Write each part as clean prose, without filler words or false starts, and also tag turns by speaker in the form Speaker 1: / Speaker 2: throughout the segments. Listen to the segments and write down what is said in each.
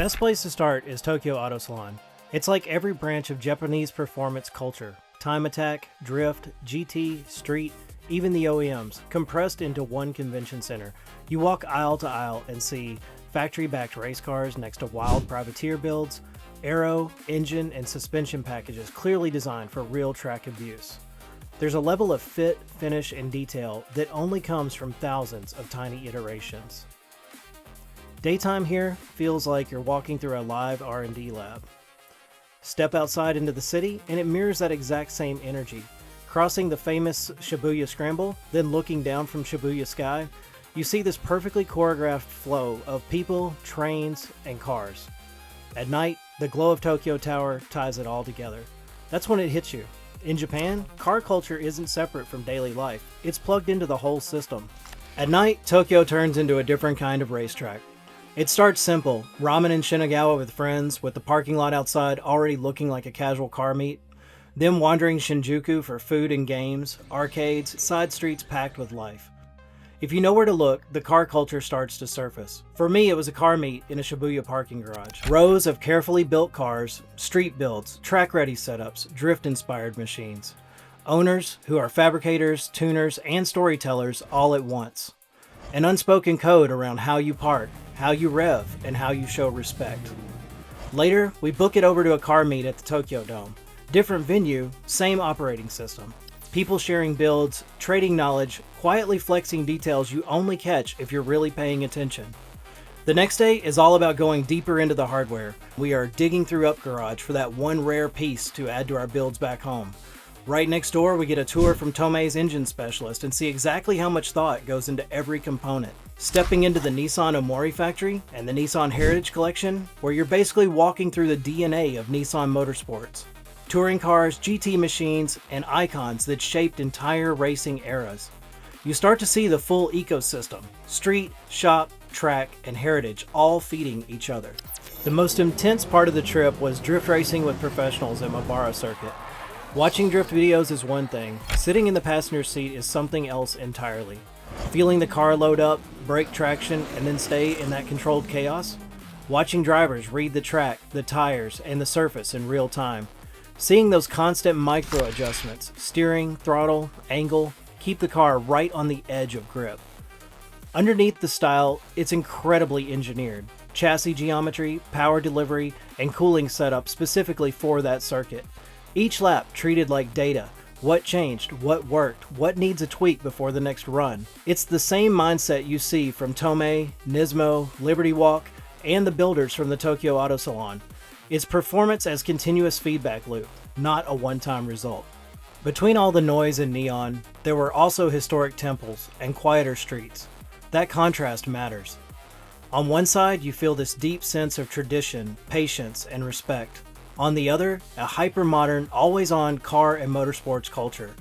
Speaker 1: best place to start is Tokyo Auto Salon. It's like every branch of Japanese performance culture. Time attack, drift, GT, street, even the OEMs, compressed into one convention center. You walk aisle to aisle and see factory-backed race cars next to wild privateer builds, aero, engine, and suspension packages clearly designed for real track abuse. There's a level of fit, finish, and detail that only comes from thousands of tiny iterations. Daytime here feels like you're walking through a live R&D lab. Step outside into the city and it mirrors that exact same energy. Crossing the famous Shibuya Scramble, then looking down from Shibuya Sky, you see this perfectly choreographed flow of people, trains, and cars. At night, the glow of Tokyo Tower ties it all together. That's when it hits you. In Japan, car culture isn't separate from daily life. It's plugged into the whole system. At night, Tokyo turns into a different kind of racetrack. It starts simple, ramen in Shinagawa with friends, with the parking lot outside already looking like a casual car meet. Then wandering Shinjuku for food and games, arcades, side streets packed with life. If you know where to look, the car culture starts to surface. For me, it was a car meet in a Shibuya parking garage. Rows of carefully built cars, street builds, track-ready setups, drift-inspired machines. Owners who are fabricators, tuners, and storytellers all at once. An unspoken code around how you park, how you rev, and how you show respect. Later, we book it over to a car meet at the Tokyo Dome. Different venue, same operating system. People sharing builds, trading knowledge, quietly flexing details you only catch if you're really paying attention. The next day is all about going deeper into the hardware. We are digging through UpGarage for that one rare piece to add to our builds back home. Right next door, we get a tour from Tomei's engine specialist and see exactly how much thought goes into every component. Stepping into the Nissan Omori factory and the Nissan Heritage Collection, where you're basically walking through the DNA of Nissan Motorsports. Touring cars, GT machines, and icons that shaped entire racing eras. You start to see the full ecosystem, street, shop, track, and heritage all feeding each other. The most intense part of the trip was drift racing with professionals at Mobara Circuit. Watching drift videos is one thing, sitting in the passenger seat is something else entirely. Feeling the car load up, brake traction, and then stay in that controlled chaos. Watching drivers read the track, the tires, and the surface in real time. Seeing those constant micro adjustments, steering, throttle, angle, keep the car right on the edge of grip. Underneath the style, it's incredibly engineered. Chassis geometry, power delivery, and cooling setup specifically for that circuit. Each lap treated like data. What changed, what worked, what needs a tweak before the next run. It's the same mindset you see from Tomei, Nismo, Liberty Walk, and the builders from the Tokyo Auto Salon. It's performance as continuous feedback loop, not a one-time result. Between all the noise and neon, there were also historic temples and quieter streets. That contrast matters. On one side, you feel this deep sense of tradition, patience, and respect. On the other, a hyper-modern, always-on car and motorsports culture.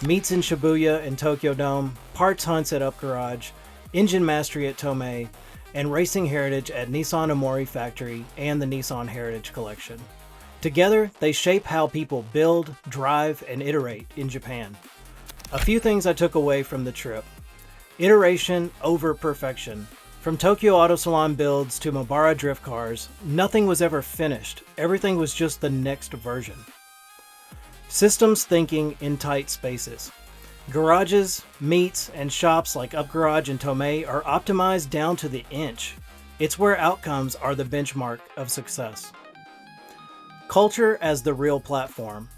Speaker 1: Meets in Shibuya and Tokyo Dome, parts hunts at UpGarage, engine mastery at Tomei, and racing heritage at Nissan Omori Factory and the Nissan Heritage Collection. Together, they shape how people build, drive, and iterate in Japan. A few things I took away from the trip. Iteration over perfection. From Tokyo Auto Salon builds to Mobara drift cars, nothing was ever finished. Everything was just the next version. Systems thinking in tight spaces. Garages, meets, and shops like UpGarage and Tomei are optimized down to the inch. It's where outcomes are the benchmark of success. Culture as the real platform.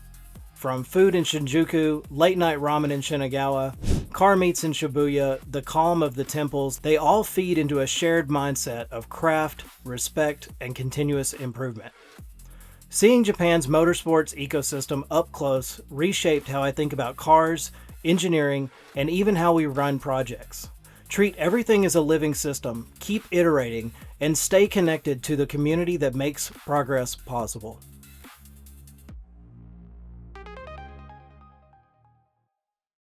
Speaker 1: From food in Shinjuku, late night ramen in Shinagawa, car meets in Shibuya, the calm of the temples, they all feed into a shared mindset of craft, respect, and continuous improvement. Seeing Japan's motorsports ecosystem up close reshaped how I think about cars, engineering, and even how we run projects. Treat everything as a living system, keep iterating, and stay connected to the community that makes progress possible.